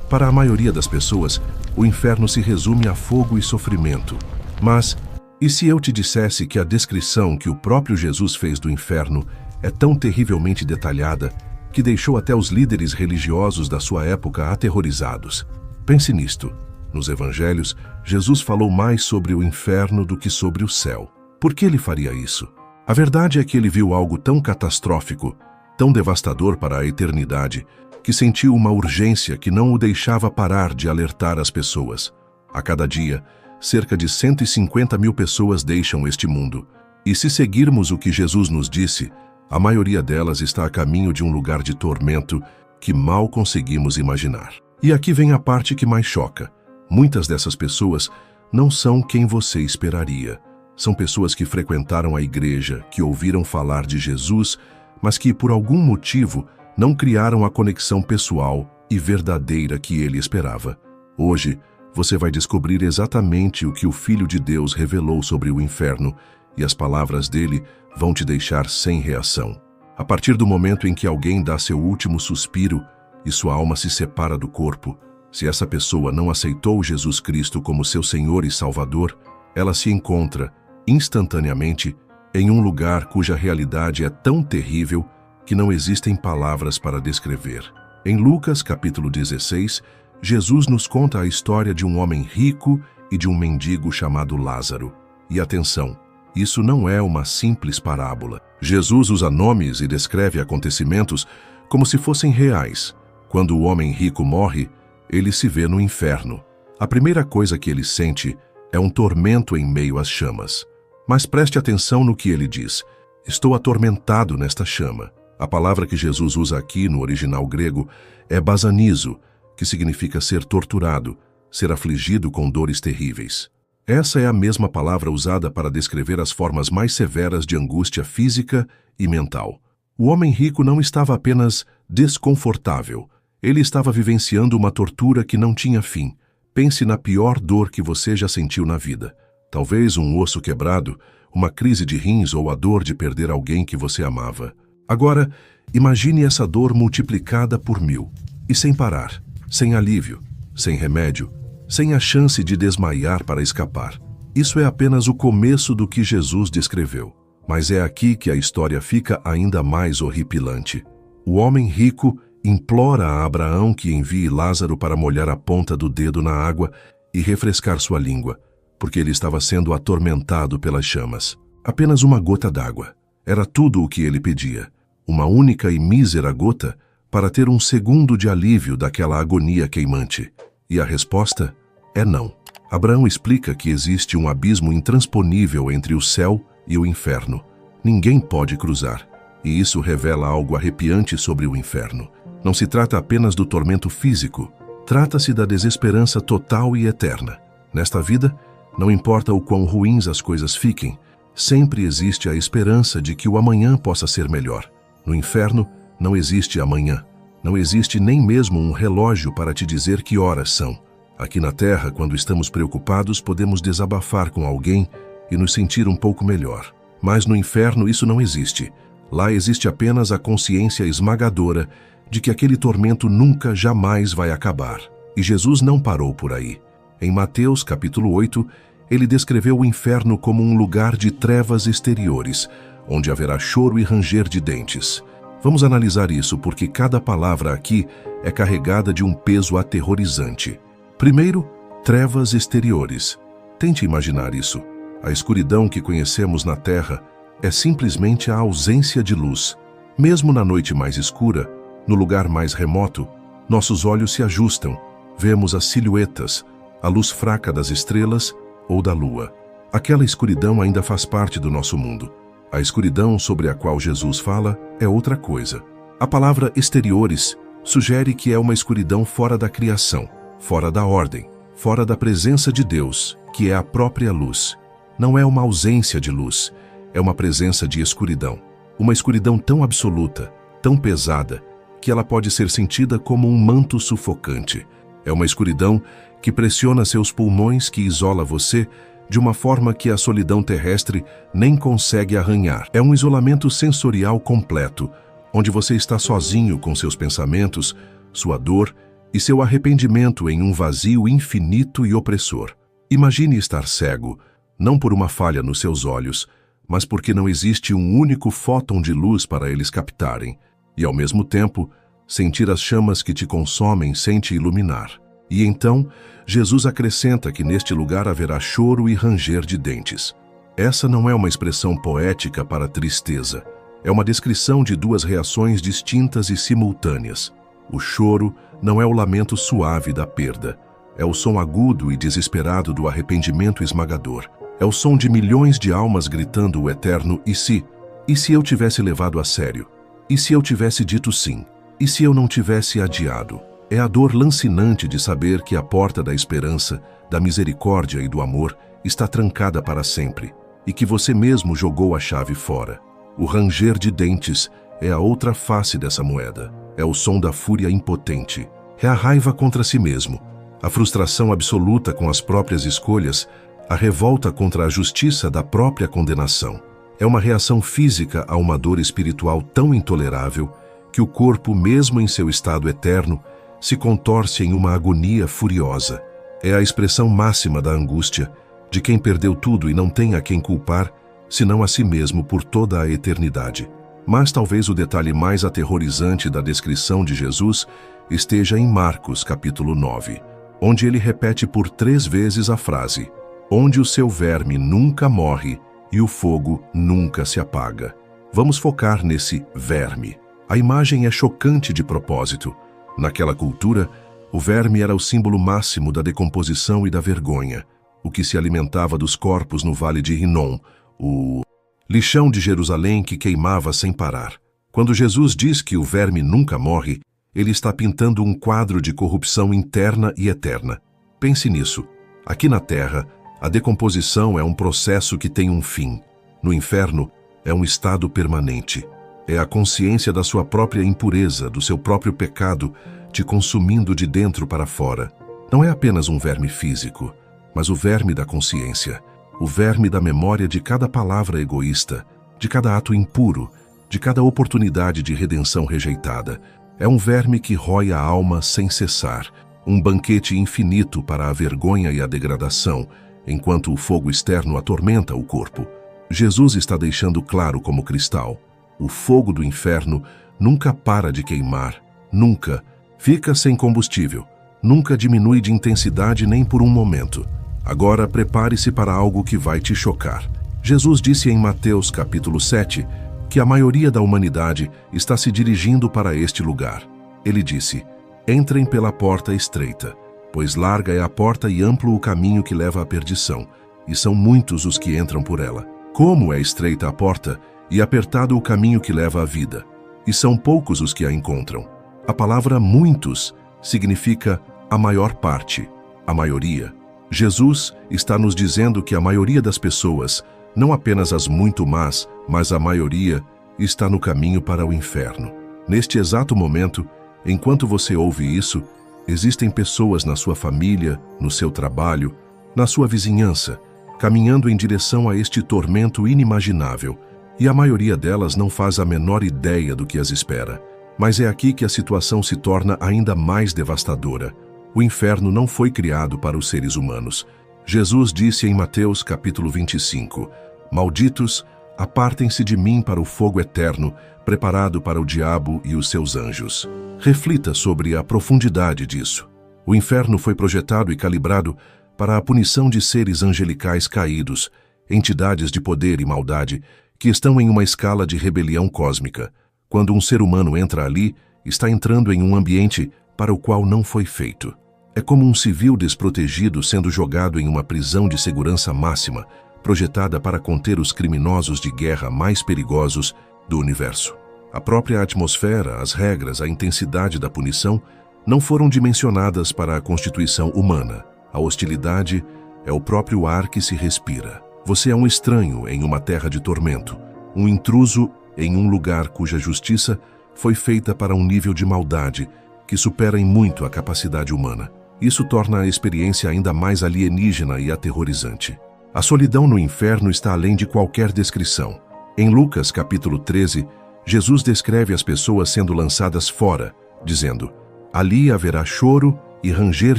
Para a maioria das pessoas, o inferno se resume a fogo e sofrimento. Mas, e se eu te dissesse que a descrição que o próprio Jesus fez do inferno é tão terrivelmente detalhada que deixou até os líderes religiosos da sua época aterrorizados? Pense nisto. Nos evangelhos, Jesus falou mais sobre o inferno do que sobre o céu. Por que ele faria isso? A verdade é que ele viu algo tão catastrófico, tão devastador para a eternidade, que sentiu uma urgência que não o deixava parar de alertar as pessoas. A cada dia, cerca de 150 mil pessoas deixam este mundo. E se seguirmos o que Jesus nos disse, a maioria delas está a caminho de um lugar de tormento que mal conseguimos imaginar. E aqui vem a parte que mais choca. Muitas dessas pessoas não são quem você esperaria. São pessoas que frequentaram a igreja, que ouviram falar de Jesus, mas que, por algum motivo, não criaram a conexão pessoal e verdadeira que ele esperava. Hoje, você vai descobrir exatamente o que o Filho de Deus revelou sobre o inferno, e as palavras dele vão te deixar sem reação. A partir do momento em que alguém dá seu último suspiro e sua alma se separa do corpo, se essa pessoa não aceitou Jesus Cristo como seu Senhor e Salvador, ela se encontra, instantaneamente, em um lugar cuja realidade é tão terrível que não existem palavras para descrever. Em Lucas, capítulo 16, Jesus nos conta a história de um homem rico e de um mendigo chamado Lázaro. E atenção, isso não é uma simples parábola. Jesus usa nomes e descreve acontecimentos como se fossem reais. Quando o homem rico morre, ele se vê no inferno. A primeira coisa que ele sente é um tormento em meio às chamas. Mas preste atenção no que ele diz. Estou atormentado nesta chama. A palavra que Jesus usa aqui no original grego é basanizo, que significa ser torturado, ser afligido com dores terríveis. Essa é a mesma palavra usada para descrever as formas mais severas de angústia física e mental. O homem rico não estava apenas desconfortável, ele estava vivenciando uma tortura que não tinha fim. Pense na pior dor que você já sentiu na vida. Talvez um osso quebrado, uma crise de rins ou a dor de perder alguém que você amava. Agora, imagine essa dor multiplicada por 1000. E sem parar, sem alívio, sem remédio, sem a chance de desmaiar para escapar. Isso é apenas o começo do que Jesus descreveu. Mas é aqui que a história fica ainda mais horripilante. O homem rico implora a Abraão que envie Lázaro para molhar a ponta do dedo na água e refrescar sua língua, porque ele estava sendo atormentado pelas chamas. Apenas uma gota d'água. Era tudo o que ele pedia. Uma única e mísera gota para ter um segundo de alívio daquela agonia queimante. E a resposta é não. Abraão explica que existe um abismo intransponível entre o céu e o inferno. Ninguém pode cruzar. E isso revela algo arrepiante sobre o inferno. Não se trata apenas do tormento físico. Trata-se da desesperança total e eterna. Nesta vida, não importa o quão ruins as coisas fiquem, sempre existe a esperança de que o amanhã possa ser melhor. No inferno, não existe amanhã. Não existe nem mesmo um relógio para te dizer que horas são. Aqui na Terra, quando estamos preocupados, podemos desabafar com alguém e nos sentir um pouco melhor. Mas no inferno isso não existe. Lá existe apenas a consciência esmagadora de que aquele tormento nunca, jamais vai acabar. E Jesus não parou por aí. Em Mateus, capítulo 8, ele descreveu o inferno como um lugar de trevas exteriores, onde haverá choro e ranger de dentes. Vamos analisar isso porque cada palavra aqui é carregada de um peso aterrorizante. Primeiro, trevas exteriores. Tente imaginar isso. A escuridão que conhecemos na Terra é simplesmente a ausência de luz. Mesmo na noite mais escura, no lugar mais remoto, nossos olhos se ajustam, vemos as silhuetas, a luz fraca das estrelas ou da lua. Aquela escuridão ainda faz parte do nosso mundo. A escuridão sobre a qual Jesus fala é outra coisa. A palavra exteriores sugere que é uma escuridão fora da criação, fora da ordem, fora da presença de Deus, que é a própria luz. Não é uma ausência de luz, é uma presença de escuridão. Uma escuridão tão absoluta, tão pesada, que ela pode ser sentida como um manto sufocante. É uma escuridão que pressiona seus pulmões, que isola você de uma forma que a solidão terrestre nem consegue arranhar. É um isolamento sensorial completo, onde você está sozinho com seus pensamentos, sua dor e seu arrependimento em um vazio infinito e opressor. Imagine estar cego, não por uma falha nos seus olhos, mas porque não existe um único fóton de luz para eles captarem, e ao mesmo tempo, sentir as chamas que te consomem sem te iluminar. E então, Jesus acrescenta que neste lugar haverá choro e ranger de dentes. Essa não é uma expressão poética para tristeza, é uma descrição de duas reações distintas e simultâneas. O choro não é o lamento suave da perda, é o som agudo e desesperado do arrependimento esmagador. É o som de milhões de almas gritando o eterno "e se?" E se eu tivesse levado a sério? E se eu tivesse dito sim? E se eu não tivesse adiado? É a dor lancinante de saber que a porta da esperança, da misericórdia e do amor está trancada para sempre, e que você mesmo jogou a chave fora. O ranger de dentes é a outra face dessa moeda. É o som da fúria impotente. É a raiva contra si mesmo, a frustração absoluta com as próprias escolhas, a revolta contra a justiça da própria condenação. É uma reação física a uma dor espiritual tão intolerável que o corpo, mesmo em seu estado eterno, se contorce em uma agonia furiosa. É a expressão máxima da angústia, de quem perdeu tudo e não tem a quem culpar, senão a si mesmo por toda a eternidade. Mas talvez o detalhe mais aterrorizante da descrição de Jesus esteja em Marcos, capítulo 9, onde ele repete por 3 vezes a frase: onde o seu verme nunca morre e o fogo nunca se apaga. Vamos focar nesse verme. A imagem é chocante de propósito. Naquela cultura, o verme era o símbolo máximo da decomposição e da vergonha, o que se alimentava dos corpos no vale de Rinom, o lixão de Jerusalém que queimava sem parar. Quando Jesus diz que o verme nunca morre, ele está pintando um quadro de corrupção interna e eterna. Pense nisso. Aqui na Terra, a decomposição é um processo que tem um fim. No inferno, é um estado permanente. É a consciência da sua própria impureza, do seu próprio pecado, te consumindo de dentro para fora. Não é apenas um verme físico, mas o verme da consciência, o verme da memória de cada palavra egoísta, de cada ato impuro, de cada oportunidade de redenção rejeitada. É um verme que rói a alma sem cessar, um banquete infinito para a vergonha e a degradação, enquanto o fogo externo atormenta o corpo. Jesus está deixando claro como cristal: o fogo do inferno nunca para de queimar, nunca fica sem combustível, nunca diminui de intensidade nem por um momento. Agora prepare-se para algo que vai te chocar. Jesus disse em Mateus capítulo 7 que a maioria da humanidade está se dirigindo para este lugar. Ele disse: entrem pela porta estreita, pois larga é a porta e amplo o caminho que leva à perdição, e são muitos os que entram por ela. Como é estreita a porta e apertado o caminho que leva à vida, e são poucos os que a encontram. A palavra muitos significa a maior parte, a maioria. Jesus está nos dizendo que a maioria das pessoas, não apenas as muito más, mas a maioria, está no caminho para o inferno. Neste exato momento, enquanto você ouve isso, existem pessoas na sua família, no seu trabalho, na sua vizinhança, caminhando em direção a este tormento inimaginável, e a maioria delas não faz a menor ideia do que as espera. Mas é aqui que a situação se torna ainda mais devastadora. O inferno não foi criado para os seres humanos. Jesus disse em Mateus capítulo 25, malditos, apartem-se de mim para o fogo eterno, preparado para o diabo e os seus anjos. Reflita sobre a profundidade disso. O inferno foi projetado e calibrado para a punição de seres angelicais caídos, entidades de poder e maldade, que estão em uma escala de rebelião cósmica. Quando um ser humano entra ali, está entrando em um ambiente para o qual não foi feito. É como um civil desprotegido sendo jogado em uma prisão de segurança máxima, projetada para conter os criminosos de guerra mais perigosos do universo. A própria atmosfera, as regras, a intensidade da punição não foram dimensionadas para a constituição humana. A hostilidade é o próprio ar que se respira. Você é um estranho em uma terra de tormento, um intruso em um lugar cuja justiça foi feita para um nível de maldade que supera em muito a capacidade humana. Isso torna a experiência ainda mais alienígena e aterrorizante. A solidão no inferno está além de qualquer descrição. Em Lucas capítulo 13, Jesus descreve as pessoas sendo lançadas fora, dizendo: Ali haverá choro e ranger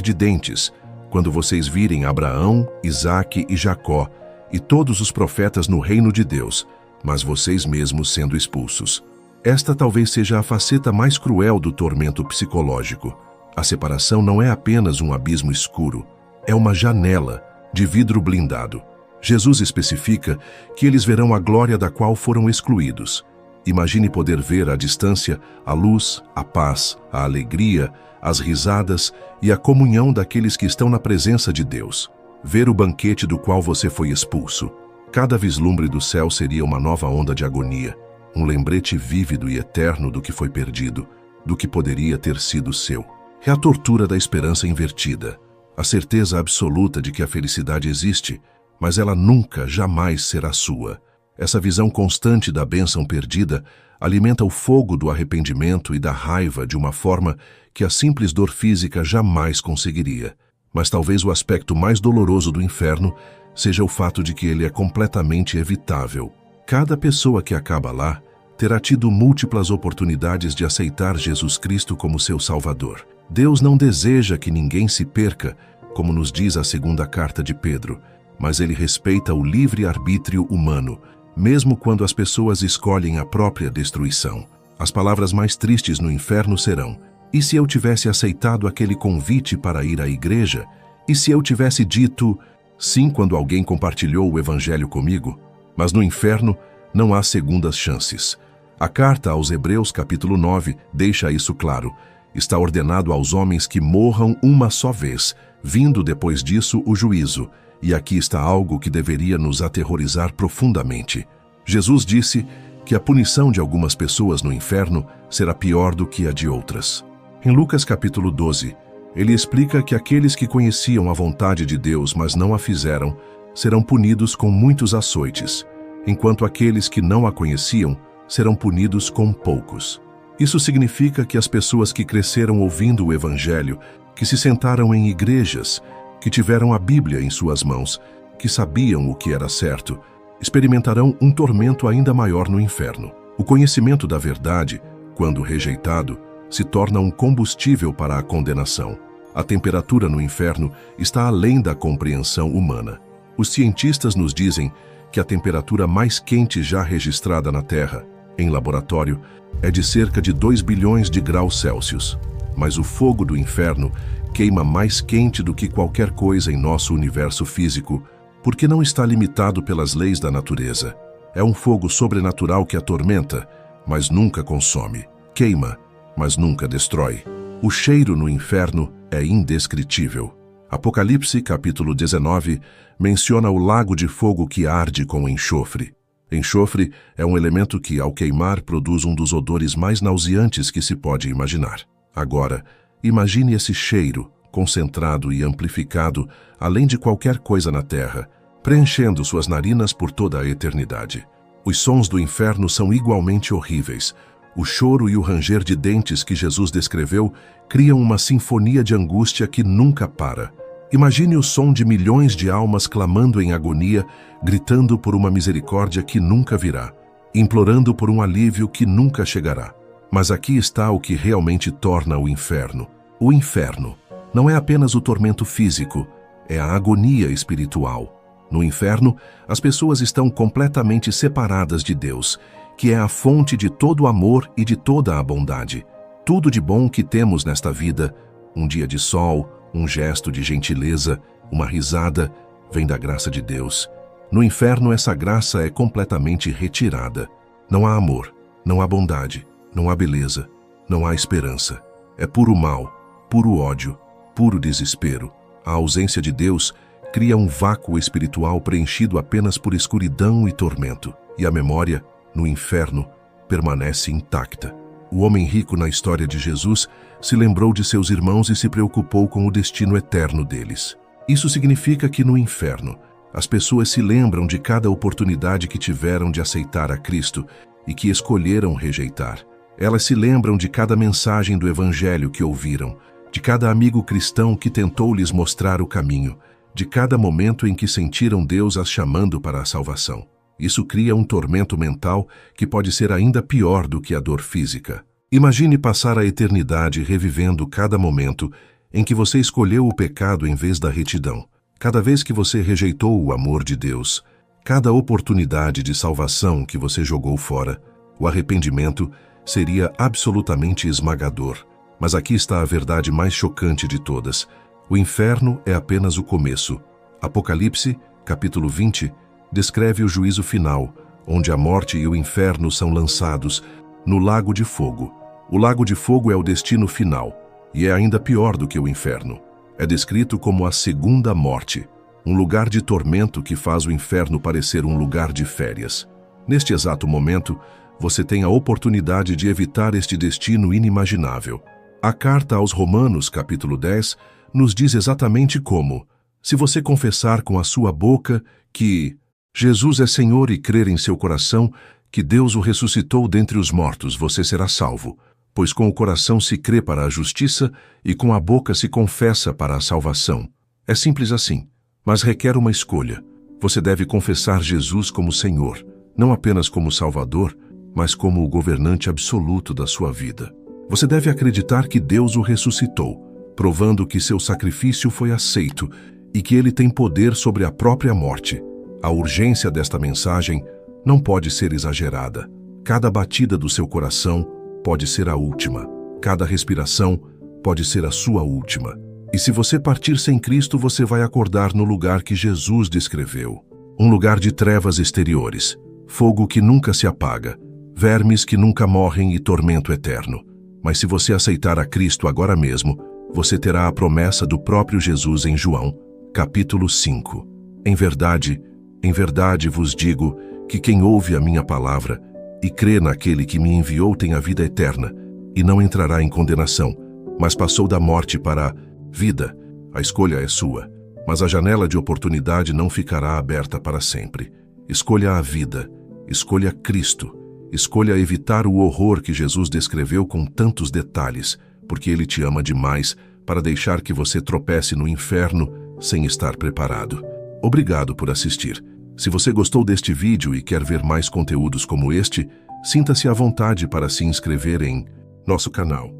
de dentes, quando vocês virem Abraão, Isaque e Jacó, e todos os profetas no reino de Deus, mas vocês mesmos sendo expulsos. Esta talvez seja a faceta mais cruel do tormento psicológico. A separação não é apenas um abismo escuro, é uma janela de vidro blindado. Jesus especifica que eles verão a glória da qual foram excluídos. Imagine poder ver à distância a luz, a paz, a alegria, as risadas e a comunhão daqueles que estão na presença de Deus. Ver o banquete do qual você foi expulso. Cada vislumbre do céu seria uma nova onda de agonia, um lembrete vívido e eterno do que foi perdido, do que poderia ter sido seu. É a tortura da esperança invertida, a certeza absoluta de que a felicidade existe, mas ela nunca, jamais será sua. Essa visão constante da bênção perdida alimenta o fogo do arrependimento e da raiva de uma forma que a simples dor física jamais conseguiria. Mas talvez o aspecto mais doloroso do inferno seja o fato de que ele é completamente evitável. Cada pessoa que acaba lá terá tido múltiplas oportunidades de aceitar Jesus Cristo como seu Salvador. Deus não deseja que ninguém se perca, como nos diz a segunda carta de Pedro, mas ele respeita o livre-arbítrio humano, mesmo quando as pessoas escolhem a própria destruição. As palavras mais tristes no inferno serão: e se eu tivesse aceitado aquele convite para ir à igreja? E se eu tivesse dito sim quando alguém compartilhou o evangelho comigo? Mas no inferno não há segundas chances. A carta aos Hebreus, capítulo 9, deixa isso claro. Está ordenado aos homens que morram uma só vez, vindo depois disso o juízo. E aqui está algo que deveria nos aterrorizar profundamente. Jesus disse que a punição de algumas pessoas no inferno será pior do que a de outras. Em Lucas capítulo 12, ele explica que aqueles que conheciam a vontade de Deus, mas não a fizeram, serão punidos com muitos açoites, enquanto aqueles que não a conheciam serão punidos com poucos. Isso significa que as pessoas que cresceram ouvindo o Evangelho, que se sentaram em igrejas, que tiveram a Bíblia em suas mãos, que sabiam o que era certo, experimentarão um tormento ainda maior no inferno. O conhecimento da verdade, quando rejeitado, se torna um combustível para a condenação. A temperatura no inferno está além da compreensão humana. Os cientistas nos dizem que a temperatura mais quente já registrada na Terra, em laboratório, é de cerca de 2 bilhões de graus Celsius. Mas o fogo do inferno queima mais quente do que qualquer coisa em nosso universo físico, porque não está limitado pelas leis da natureza. É um fogo sobrenatural que atormenta, mas nunca consome. Queima, mas nunca destrói. O cheiro no inferno é indescritível. Apocalipse, capítulo 19, menciona o lago de fogo que arde com enxofre. Enxofre é um elemento que, ao queimar, produz um dos odores mais nauseantes que se pode imaginar. Agora, imagine esse cheiro, concentrado e amplificado, além de qualquer coisa na terra, preenchendo suas narinas por toda a eternidade. Os sons do inferno são igualmente horríveis. O choro e o ranger de dentes que Jesus descreveu criam uma sinfonia de angústia que nunca para. Imagine o som de milhões de almas clamando em agonia, gritando por uma misericórdia que nunca virá, implorando por um alívio que nunca chegará. Mas aqui está o que realmente torna o inferno. O inferno não é apenas o tormento físico, é a agonia espiritual. No inferno, as pessoas estão completamente separadas de Deus, que é a fonte de todo o amor e de toda a bondade. Tudo de bom que temos nesta vida, um dia de sol, um gesto de gentileza, uma risada, vem da graça de Deus. No inferno, essa graça é completamente retirada. Não há amor, não há bondade, não há beleza, não há esperança. É puro mal, puro ódio, puro desespero. A ausência de Deus cria um vácuo espiritual preenchido apenas por escuridão e tormento. E a memória, no inferno, permanece intacta. O homem rico na história de Jesus se lembrou de seus irmãos e se preocupou com o destino eterno deles. Isso significa que no inferno, as pessoas se lembram de cada oportunidade que tiveram de aceitar a Cristo e que escolheram rejeitar. Elas se lembram de cada mensagem do Evangelho que ouviram, de cada amigo cristão que tentou lhes mostrar o caminho, de cada momento em que sentiram Deus as chamando para a salvação. Isso cria um tormento mental que pode ser ainda pior do que a dor física. Imagine passar a eternidade revivendo cada momento em que você escolheu o pecado em vez da retidão, cada vez que você rejeitou o amor de Deus, cada oportunidade de salvação que você jogou fora. O arrependimento seria absolutamente esmagador. Mas aqui está a verdade mais chocante de todas. O inferno é apenas o começo. Apocalipse, capítulo 20, descreve o juízo final, onde a morte e o inferno são lançados no lago de fogo. O lago de fogo é o destino final, e é ainda pior do que o inferno. É descrito como a segunda morte, um lugar de tormento que faz o inferno parecer um lugar de férias. Neste exato momento, você tem a oportunidade de evitar este destino inimaginável. A carta aos Romanos, capítulo 10, nos diz exatamente como: se você confessar com a sua boca que Jesus é Senhor e crer em seu coração que Deus o ressuscitou dentre os mortos, você será salvo. Pois com o coração se crê para a justiça e com a boca se confessa para a salvação. É simples assim, mas requer uma escolha. Você deve confessar Jesus como Senhor, não apenas como Salvador, mas como o governante absoluto da sua vida. Você deve acreditar que Deus o ressuscitou, provando que seu sacrifício foi aceito e que ele tem poder sobre a própria morte. A urgência desta mensagem não pode ser exagerada. Cada batida do seu coração pode ser a última. Cada respiração pode ser a sua última. E se você partir sem Cristo, você vai acordar no lugar que Jesus descreveu. Um lugar de trevas exteriores, fogo que nunca se apaga, vermes que nunca morrem e tormento eterno. Mas se você aceitar a Cristo agora mesmo, você terá a promessa do próprio Jesus em João, capítulo 5. Em verdade vos digo que quem ouve a minha palavra e crê naquele que me enviou tem a vida eterna, e não entrará em condenação, mas passou da morte para a vida. A escolha é sua, mas a janela de oportunidade não ficará aberta para sempre. Escolha a vida, escolha Cristo, escolha evitar o horror que Jesus descreveu com tantos detalhes, porque Ele te ama demais para deixar que você tropece no inferno sem estar preparado. Obrigado por assistir. Se você gostou deste vídeo e quer ver mais conteúdos como este, sinta-se à vontade para se inscrever em nosso canal.